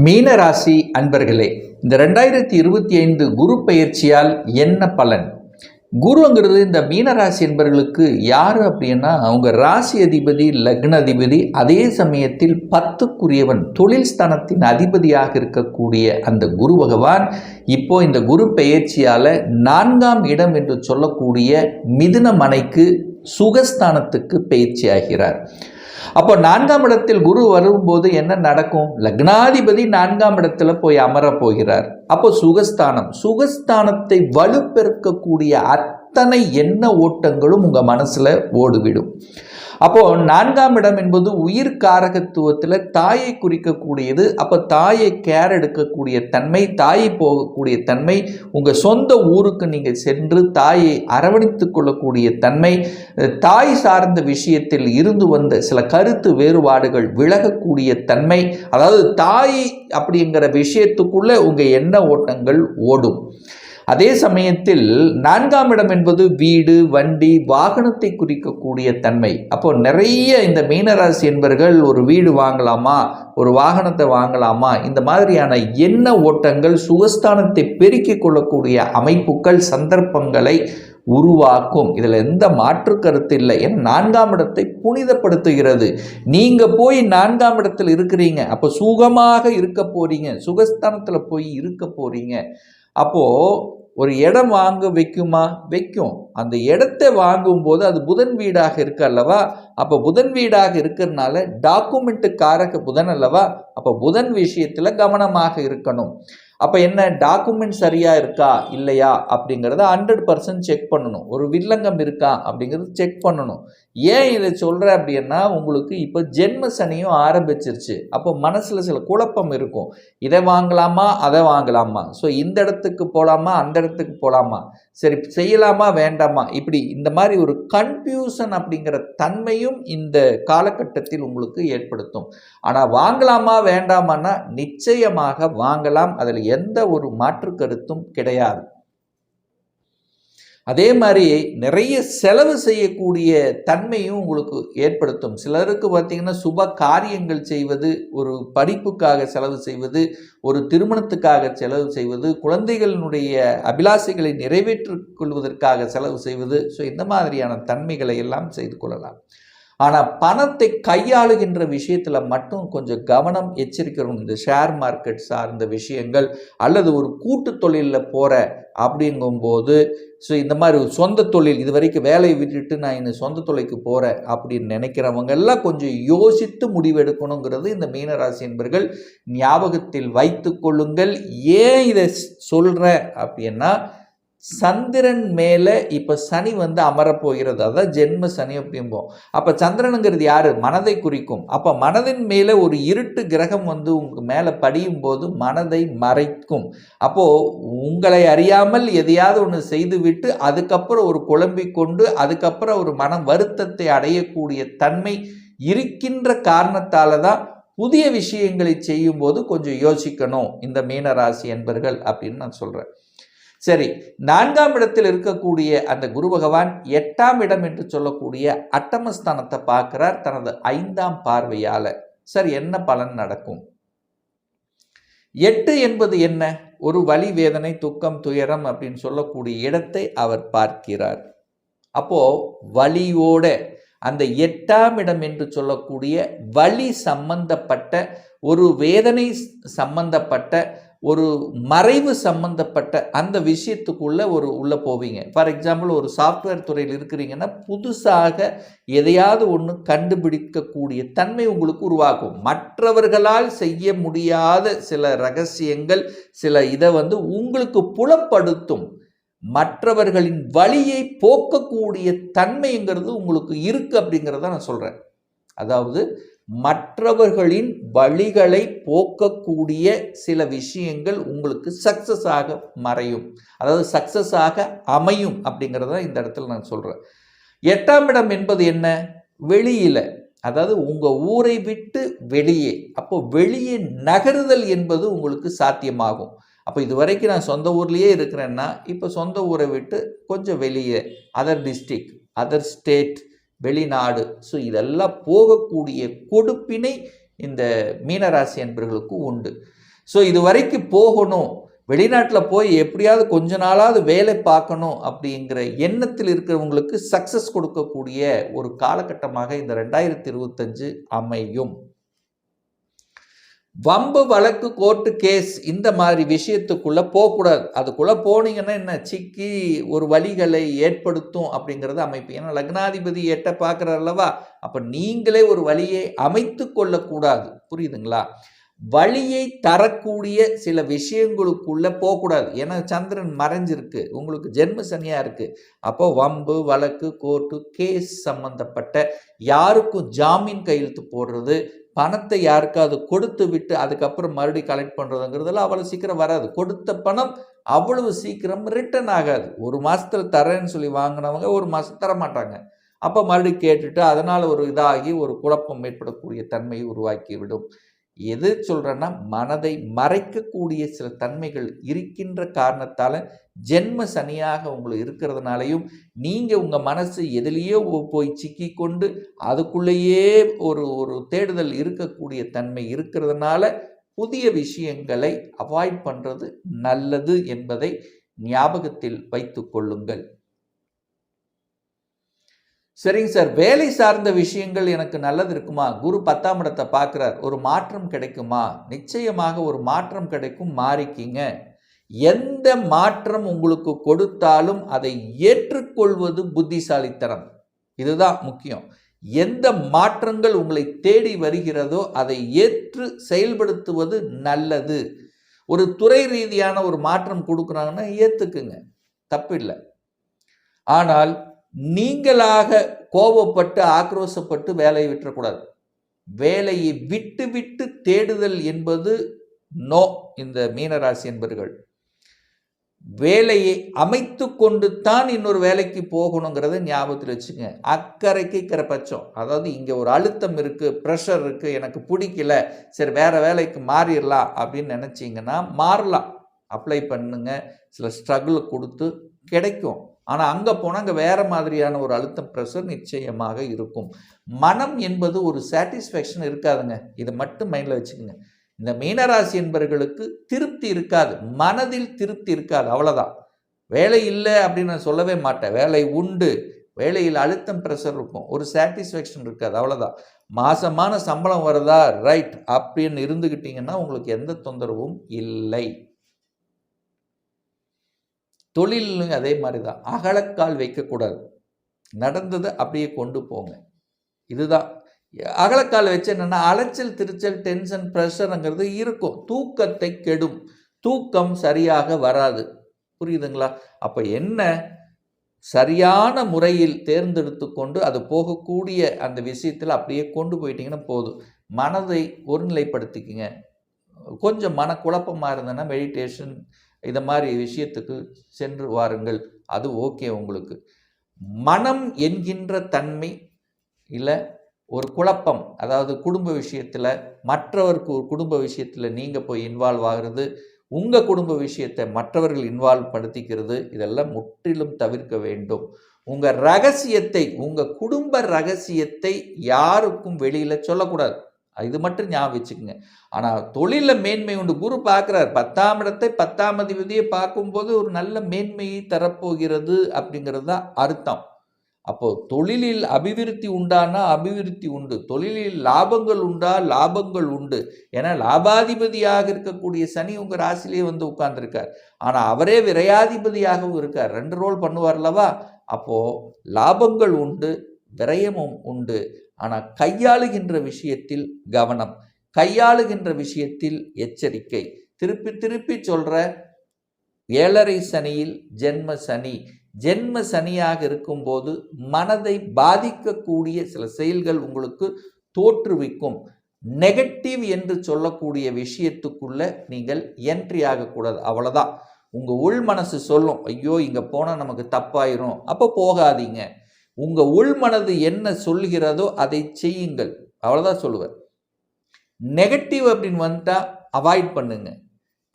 மீனராசி அன்பர்களே, இந்த 2025 குரு பெயர்ச்சியால் என்ன பலன்? குருங்கிறது இந்த மீனராசி என்பவர்களுக்கு யார் அப்படின்னா, அவங்க ராசி அதிபதி, லக்ன அதிபதி, அதே சமயத்தில் 10க்குரியவன், தொழில் ஸ்தானத்தின் அதிபதியாக இருக்கக்கூடிய அந்த குரு பகவான் இப்போ இந்த குரு பெயர்ச்சியால் 4ஆம் இடம் என்று சொல்லக்கூடிய மிதுன மனைக்கு சுகஸ்தானத்துக்கு பயிற்சி ஆகிறார். அப்போ 4ஆம் இடத்தில் குரு வரும்போது என்ன நடக்கும்? லக்னாதிபதி 4ஆம் இடத்துல போய் அமர போகிறார். அப்போ சுகஸ்தானத்தை வலுப்பெருக்கக்கூடிய அத்தனை எண்ண ஓட்டங்களும் உங்க மனசுல ஓடிவிடும். அப்போ 4ஆம் இடம் என்பது உயிர் காரகத்துவத்தில் தாயை குறிக்கக்கூடியது. அப்போ தாயை கேர் எடுக்கக்கூடிய தன்மை, தாயை போகக்கூடிய தன்மை, உங்கள் சொந்த ஊருக்கு நீங்கள் சென்று தாயை அரவணைத்து கொள்ளக்கூடிய தன்மை, தாய் சார்ந்த விஷயத்தில் இருந்து வந்த சில கருத்து வேறுபாடுகள் விலகக்கூடிய தன்மை, அதாவது தாய் அப்படிங்கிற விஷயத்துக்குள்ள உங்கள் எண்ண ஓட்டங்கள் ஓடும். அதே சமயத்தில் 4ஆம் இடம் என்பது வீடு, வண்டி, வாகனத்தை குறிக்கக்கூடிய தன்மை. அப்போ நிறைய இந்த மீனராசி என்பவர்கள் ஒரு வீடு வாங்கலாமா, ஒரு வாகனத்தை வாங்கலாமா, இந்த மாதிரியான எண்ண ஓட்டங்கள் சுகஸ்தானத்தை பெருக்கிக் கொள்ளக்கூடிய அமைப்புகள், சந்தர்ப்பங்களை உருவாக்கும். இதில் எந்த மாற்று கருத்து இல்லை. ஏன்னா 4ஆம் இடத்தை புனிதப்படுத்துகிறது. நீங்கள் போய் 4ஆம் இடத்தில் இருக்கிறீங்க, அப்போ சுகமாக இருக்க போறீங்க, சுகஸ்தானத்தில் போய் இருக்க போறீங்க. அப்போது ஒரு இடம் வாங்க வைக்குமா? வைக்கும். அந்த இடத்தை வாங்கும்போது அது புதன் வீடாக இருக்கு அல்லவா? அப்போ புதன் வீடாக இருக்கிறதுனால டாக்குமெண்ட்டுக்காரக புதன் அல்லவா? அப்போ புதன் விஷயத்தில் கவனமாக இருக்கணும். அப்போ என்ன, டாக்குமெண்ட் சரியாக இருக்கா இல்லையா அப்படிங்கிறத 100% செக் பண்ணணும். ஒரு வில்லங்கம் இருக்கா அப்படிங்கிறது செக் பண்ணணும். ஏன் இதை சொல்கிறேன் அப்படின்னா, உங்களுக்கு இப்போ ஜென்ம சனியும் ஆரம்பிச்சிருச்சு. அப்போ மனசில் சில குழப்பம் இருக்கும். இதை வாங்கலாமா, அதை வாங்கலாமா, ஸோ இந்த இடத்துக்கு போகலாமா, அந்த இடத்துக்கு போகலாமா, சரி செய்யலாமா வேண்டாமா, இப்படி இந்த மாதிரி ஒரு கன்ஃபியூஷன் அப்படிங்கிற தன்மையும் இந்த காலகட்டத்தில் உங்களுக்கு ஏற்படுத்தும். ஆனால் வாங்கலாமா வேண்டாமான்னா நிச்சயமாக வாங்கலாம். அதில் எந்த ஒரு மாற்று கருத்தும் கிடையாது. அதே மாதிரி நிறைய செலவு செய்யக்கூடிய தன்மையும் உங்களுக்கு ஏற்படுத்தும். சிலருக்கு பார்த்தீங்கன்னா சுப காரியங்கள் செய்வது, ஒரு படிப்புக்காக செலவு செய்வது, ஒரு திருமணத்துக்காக செலவு செய்வது, குழந்தைகளினுடைய அபிலாசைகளை நிறைவேற்றிக் கொள்வதற்காக செலவு செய்வது, ஸோ இந்த மாதிரியான தன்மைகளை எல்லாம் செய்து கொள்ளலாம். ஆனால் பணத்தை கையாளுகின்ற விஷயத்தில் மட்டும் கொஞ்சம் கவனம் எச்சரிக்கிறோம். இந்த ஷேர் மார்க்கெட் சார்ந்த விஷயங்கள் அல்லது ஒரு கூட்டு தொழிலில் போகிற அப்படிங்கும்போது, ஸோ இந்த மாதிரி ஒரு சொந்த தொழில், இது வரைக்கும் வேலையை விட்டுட்டு நான் இந்த சொந்த தொழிலுக்கு போகிறேன் அப்படின்னு நினைக்கிறவங்க எல்லாம் கொஞ்சம் யோசித்து முடிவெடுக்கணுங்கிறது இந்த மீனராசி என்பர்கள் ஞாபகத்தில் வைத்து கொள்ளுங்கள். ஏன் இதை சொல்கிறேன் அப்படின்னா, சந்திரன் மேலே இப்போ சனி அமரப்போகிறது. அதான் ஜென்ம சனி அப்படிம்போம். அப்போ சந்திரனுங்கிறது யாரு? மனதை குறிக்கும். அப்போ மனதின் மேலே ஒரு இருட்டு கிரகம் உங்க மேலே படியும் போது மனதை மறைக்கும். அப்போது உங்களை அறியாமல் எதையாவது ஒன்று செய்துவிட்டு அதுக்கப்புறம் ஒரு குழம்பிக் கொண்டு அதுக்கப்புறம் ஒரு மன வருத்தத்தை அடையக்கூடிய தன்மை இருக்கின்ற காரணத்தால் தான் புதிய விஷயங்களை செய்யும்போது கொஞ்சம் யோசிக்கணும் இந்த மீனராசி என்பர்கள் அப்படின்னு நான் சொல்கிறேன். சரி, 4ஆம் இடத்தில் இருக்கக்கூடிய அந்த குரு பகவான் 8ஆம் இடம் என்று சொல்லக்கூடிய அட்டமஸ்தானத்தை பார்க்கிறார் தனது 5ஆம் பார்வையால. சரி, என்ன பலன் நடக்கும்? 8 என்பது என்ன? ஒரு வலி, வேதனை, துக்கம், துயரம் அப்படின்னு சொல்லக்கூடிய இடத்தை அவர் பார்க்கிறார். அப்போ வலியோட அந்த 8ஆம் இடம் என்று சொல்லக்கூடிய வலி சம்பந்தப்பட்ட, ஒரு வேதனை சம்பந்தப்பட்ட, ஒரு மறைவு சம்பந்தப்பட்ட அந்த விஷயத்துக்குள்ள உள்ள போவீங்க. ஃபார் எக்ஸாம்பிள், ஒரு சாஃப்ட்வேர் துறையில் இருக்கிறீங்கன்னா புதுசாக எதையாவது ஒன்று கண்டுபிடிக்கக்கூடிய தன்மை உங்களுக்கு உருவாக்கும். மற்றவர்களால் செய்ய முடியாத சில ரகசியங்கள், சில இதை உங்களுக்கு புலப்படுத்தும். மற்றவர்களின் வழியை போக்கக்கூடிய தன்மைங்கிறது உங்களுக்கு இருக்கு அப்படிங்கிறத நான் சொல்றேன். அதாவது மற்றவர்களின் வழிகளை போக்கக்கூடிய சில விஷயங்கள் உங்களுக்கு சக்சஸாக மறையும், அதாவது சக்சஸாக அமையும் அப்படிங்கிறத இந்த இடத்துல நான் சொல்கிறேன். 8ஆம் இடம் என்பது என்ன? வெளியில், அதாவது உங்கள் ஊரை விட்டு வெளியே. அப்போ வெளியே நகருதல் என்பது உங்களுக்கு சாத்தியமாகும். அப்போ இது வரைக்கும் நான் சொந்த ஊர்லேயே இருக்கிறேன்னா இப்போ சொந்த ஊரை விட்டு கொஞ்சம் வெளியே, அதர் டிஸ்ட்ரிக்ட், அதர் ஸ்டேட், வெளிநாடு, ஸோ இதெல்லாம் போகக்கூடிய கொடுப்பினை இந்த மீனராசி என்பவர்களுக்கு உண்டு. ஸோ இது வரைக்கும் போகணும், வெளிநாட்டில் போய் எப்படியாவது கொஞ்ச நாளாவது வேலை பார்க்கணும் அப்படிங்கிற எண்ணத்தில் இருக்கிறவங்களுக்கு சக்ஸஸ் கொடுக்கக்கூடிய ஒரு காலகட்டமாக இந்த 2025 அமையும். வம்பு வழக்கு கோர்ட்டு கேஸ் இந்த மாதிரி விஷயத்துக்குள்ள போகக்கூடாது. அதுக்குள்ள போனீங்கன்னா என்ன சிக்கி ஒரு வழிகளை ஏற்படுத்தும் அப்படிங்கிறது அமைப்பு. ஏன்னா லக்னாதிபதி 8 பார்க்குறார் அல்லவா, அப்போ நீங்களே ஒரு வழியை அமைத்து கொள்ளக்கூடாது. புரியுதுங்களா? வழியை தரக்கூடிய சில விஷயங்களுக்குள்ள போகக்கூடாது. ஏன்னா சந்திரன் மறைஞ்சிருக்கு, உங்களுக்கு ஜென்ம சனியாக இருக்குது. அப்போ வம்பு வழக்கு கோர்ட்டு கேஸ் சம்பந்தப்பட்ட யாருக்கும் ஜாமீன் கையெழுத்து போடுறது, பணத்தை யாருக்காவது கொடுத்து விட்டு அதுக்கப்புறம் மறுபடியும் கலெக்ட் பண்ணுறதுங்கிறதுல அவ்வளோ சீக்கிரம் வராது. கொடுத்த பணம் அவ்வளவு சீக்கிரம் ரிட்டர்ன் ஆகாது. ஒரு மாதத்தில் தரேன்னு சொல்லி வாங்கினவங்க ஒரு மாதம் தர மாட்டாங்க. அப்போ மறுபடியும் கேட்டுட்டு அதனால் ஒரு இதாகி ஒரு குழப்பம் ஏற்படக்கூடிய தன்மையை உருவாக்கிவிடும். எது சொல்கிறேன்னா, மனதை மறைக்கக்கூடிய சில தன்மைகள் இருக்கின்ற காரணத்தால் ஜென்ம சனியாக உங்களுக்கு இருக்கிறதுனாலையும் நீங்கள் உங்கள் மனசு எதிலேயோ போய் சிக்கி கொண்டு அதுக்குள்ளேயே ஒரு தேடுதல் இருக்கக்கூடிய தன்மை இருக்கிறதுனால புதிய விஷயங்களை அவாய்ட் பண்ணுறது நல்லது என்பதை ஞாபகத்தில் வைத்து கொள்ளுங்கள். சரிங்க சார், வேலை சார்ந்த விஷயங்கள் எனக்கு நல்லது இருக்குமா? குரு 10ஆம் இடத்தை பார்க்குறார், ஒரு மாற்றம் கிடைக்குமா? நிச்சயமாக ஒரு மாற்றம் கிடைக்கும், மாறிக்கிங்க. எந்த மாற்றம் உங்களுக்கு கொடுத்தாலும் அதை ஏற்றுக்கொள்வது புத்திசாலித்தனம். இதுதான் முக்கியம். எந்த மாற்றங்கள் உங்களை தேடி வருகிறதோ அதை ஏற்று செயல்படுத்துவது நல்லது. ஒரு துறை ரீதியான ஒரு மாற்றம் கொடுக்குறாங்கன்னா ஏற்றுக்குங்க, தப்பில்லை. ஆனால் நீங்களாக கோபப்பட்டு ஆக்ரோஷப்பட்டு வேலையை விட்டுறக்கூடாது. வேலையை விட்டு விட்டு தேடுதல் என்பது நோ. இந்த மீனராசி என்பர்கள் வேலையை அமைத்து கொண்டு தான் இன்னொரு வேலைக்கு போகணுங்கிறத ஞாபகத்தில் வச்சுங்க. அக்கறைக்கு இக்கரை பட்சம். அதாவது இங்கே ஒரு அழுத்தம் இருக்குது, ப்ரெஷர் இருக்குது, எனக்கு பிடிக்கல, சரி வேறு வேலைக்கு மாறிடலாம் அப்படின்னு நினச்சிங்கன்னா மாறலாம். அப்ளை பண்ணுங்க, சில ஸ்ட்ரகிள் கொடுத்து கிடைக்கும். ஆனால் அங்கே போனால் அங்கே வேறு மாதிரியான ஒரு அழுத்தம் ப்ரெஷர் நிச்சயமாக இருக்கும். மனம் என்பது ஒரு சாட்டிஸ்ஃபேக்ஷன் இருக்காதுங்க. இதை மட்டும் மைண்டில் வச்சுக்கோங்க. இந்த மீனராசி என்பவர்களுக்கு திருப்தி இருக்காது, மனதில் திருப்தி இருக்காது, அவ்வளோதான். வேலை இல்லை அப்படின்னு நான் சொல்லவே மாட்டேன். வேலை உண்டு, வேலையில் அழுத்தம் ப்ரெஷர் இருக்கும், ஒரு சாட்டிஸ்ஃபேக்ஷன் இருக்காது, அவ்வளோதான். மாதமான சம்பளம் வருதா ரைட் அப்படின்னு இருந்துக்கிட்டிங்கன்னா உங்களுக்கு எந்த தொந்தரவும் இல்லை. தொழிலும் அதே மாதிரி தான். அகலக்கால் வைக்கக்கூடாது, நடந்ததை அப்படியே கொண்டு போங்க. இதுதான். அகலக்கால் வச்சு என்னென்னா அலைச்சல் திருச்சல் டென்ஷன் ப்ரெஷருங்கிறது இருக்கும், தூக்கத்தை கெடும், தூக்கம் சரியாக வராது. புரியுதுங்களா? அப்போ என்ன, சரியான முறையில் தேர்ந்தெடுத்து கொண்டு அது போகக்கூடிய அந்த விஷயத்தில் அப்படியே கொண்டு போயிட்டீங்கன்னா போதும். மனதை ஒருநிலைப்படுத்திக்கிங்க. கொஞ்சம் மனக்குழப்பமாக இருந்ததுன்னா மெடிடேஷன் இந்த மாதிரி விஷயத்துக்கு சென்று வாருங்கள், அது ஓகே உங்களுக்கு. மனம் என்கின்ற தன்மை இல்லை ஒரு குழப்பம், அதாவது குடும்ப விஷயத்தில் மற்றவருக்கு ஒரு குடும்ப விஷயத்தில் நீங்கள் போய் இன்வால்வ் ஆகிறது, உங்கள் குடும்ப விஷயத்தை மற்றவர்கள் இன்வால்வ் படுத்திக்கிறது, இதெல்லாம் முற்றிலும் தவிர்க்க வேண்டும். உங்கள் ரகசியத்தை, உங்கள் குடும்ப ரகசியத்தை யாருக்கும் வெளியில் சொல்லக்கூடாது. இது மட்டும் ஞாபகம் வச்சுக்கோங்க. ஆனால் தொழிலில் மேன்மை உண்டு. குரு பார்க்குறார் 10ஆம் இடத்தை, 10ஆம் அதிபதியை பார்க்கும்போது ஒரு நல்ல மேன்மையை தரப்போகிறது அப்படிங்கிறது தான் அர்த்தம். அப்போது தொழிலில் அபிவிருத்தி உண்டானா அபிவிருத்தி உண்டு, தொழிலில் லாபங்கள் உண்டா லாபங்கள் உண்டு. ஏன்னா லாபாதிபதியாக இருக்கக்கூடிய சனி உங்கள் ராசிலேயே வந்து உட்கார்ந்துருக்கார். ஆனால் அவரே விரையாதிபதியாகவும் இருக்கார், 2 ரோல் பண்ணுவார்லவா. அப்போது லாபங்கள் உண்டு, விரயமும் உண்டு. ஆனால் கையாளுகின்ற விஷயத்தில் கவனம், கையாளுகின்ற விஷயத்தில் எச்சரிக்கை. திருப்பி திருப்பி சொல்கிற 7.5 சனியில் ஜென்ம சனி, ஜென்ம சனியாக இருக்கும்போது மனதை பாதிக்கக்கூடிய சில செயல்கள் உங்களுக்கு தோற்றுவிக்கும். நெகட்டிவ் என்று சொல்லக்கூடிய விஷயத்துக்குள்ள நீங்கள் என்ட்ரி ஆகக்கூடாது, அவ்வளோதான். உங்கள் உள் மனசு சொல்லும், ஐயோ இங்கே போனால் நமக்கு தப்பாயிரும், அப்போ போகாதீங்க. உங்கள் உள்மனது என்ன சொல்கிறதோ அதை செய்யுங்கள், அவ்வளோதான் சொல்லுவேன். நெகட்டிவ் அப்படின்னு வந்துட்டா அவாய்ட் பண்ணுங்க.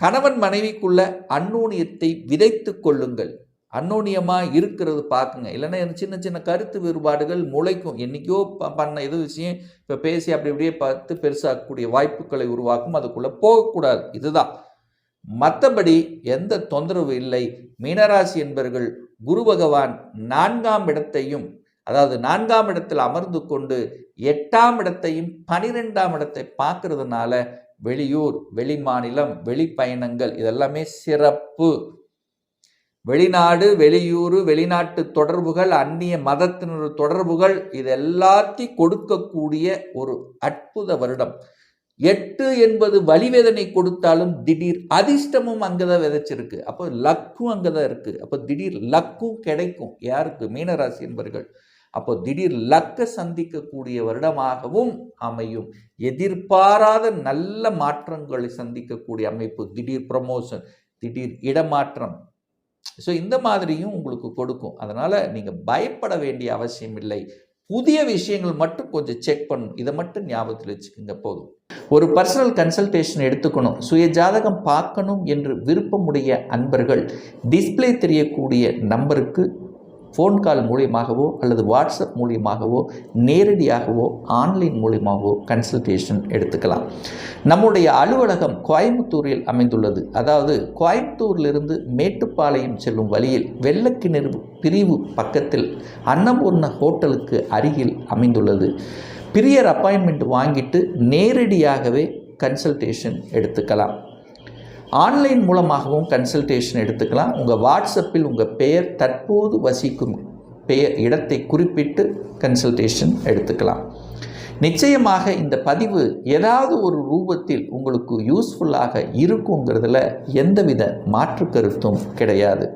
கணவன் மனைவிக்குள்ள அந்நூன்யத்தை விதைத்து கொள்ளுங்கள், அன்னோனியமாக இருக்கிறது பார்க்குங்க. இல்லைன்னா சின்ன சின்ன கருத்து வேறுபாடுகள் முளைக்கும். என்றைக்கோ பண்ண எது விஷயம் இப்போ பேசி அப்படி இப்படியே பார்த்து பெருசாக்கக்கூடிய வாய்ப்புகளை உருவாக்கும். அதுக்குள்ளே போகக்கூடாது. இதுதான். மற்றபடி எந்த தொந்தரவு இல்லை. மீனராசி என்பவர்கள் குரு பகவான் 4ஆம் இடத்தையும், அதாவது 4ஆம் இடத்தில் அமர்ந்து கொண்டு 8ஆம் இடத்தையும் 12ஆம் இடத்தை பார்க்கறதுனால வெளியூர், வெளிமாநிலம், வெளிப்பயணங்கள் இதெல்லாமே சிறப்பு. வெளிநாடு, வெளியூர், வெளிநாட்டு தொடர்புகள், அந்நிய மதத்தினர் தொடர்புகள் இது எல்லாத்தையும் கொடுக்கக்கூடிய ஒரு அற்புத வருடம். 8 என்பது வலிவேதனை கொடுத்தாலும் திடீர் அதிர்ஷ்டமும் அங்கதான் விதைச்சிருக்கு. அப்போ லக்கும் அங்கதான் இருக்கு. அப்போ திடீர் லக்கும் கிடைக்கும். யாருக்கு? மீனராசி என்பவர்கள். அப்போ திடீர் லக்கை சந்திக்கக்கூடிய வருடமாகவும் அமையும். எதிர்பாராத நல்ல மாற்றங்களை சந்திக்கக்கூடிய அமைப்பு. திடீர் ப்ரமோஷன், திடீர் இடமாற்றம். ஸோ இந்த மாதிரியும் உங்களுக்கு கொடுக்கும். அதனால் நீங்கள் பயப்பட வேண்டிய அவசியம் இல்லை. புதிய விஷயங்கள் மட்டும் கொஞ்சம் செக் பண்ணணும். இதை மட்டும் ஞாபகத்தில் வச்சுக்கோங்க போதும். ஒரு பர்சனல் கன்சல்டேஷன் எடுத்துக்கணும், சுய ஜாதகம் பார்க்கணும் என்று விருப்பமுடைய அன்பர்கள் டிஸ்பிளே தெரியக்கூடிய நம்பருக்கு ஃபோன் கால் மூலியமாகவோ அல்லது வாட்ஸ்அப் மூலியமாகவோ நேரடியாகவோ ஆன்லைன் மூலியமாகவோ கன்சல்டேஷன் எடுத்துக்கலாம். நம்முடைய அலுவலகம் கோயம்புத்தூரில் அமைந்துள்ளது. அதாவது கோயம்புத்தூரிலிருந்து மேட்டுப்பாளையம் செல்லும் வழியில் வெள்ளக்கிணறு பிரிவு பக்கத்தில் அன்னபூர்ண ஹோட்டலுக்கு அருகில் அமைந்துள்ளது. பிரியர் அப்பாயின்மெண்ட் வாங்கிட்டு நேரடியாகவே கன்சல்டேஷன் எடுத்துக்கலாம். ஆன்லைன் மூலமாகவும் கன்சல்டேஷன் எடுத்துக்கலாம். உங்கள் வாட்ஸ்அப்பில் உங்கள் பெயர், தற்போது வசிக்கும் பெயர், இடத்தை குறிப்பிட்டு கன்சல்டேஷன் எடுத்துக்கலாம். நிச்சயமாக இந்த பதிவு ஏதாவது ஒரு ரூபத்தில் உங்களுக்கு யூஸ்ஃபுல்லாக இருக்குங்கிறதுல எந்தவித மாற்று கருத்தும் கிடையாது.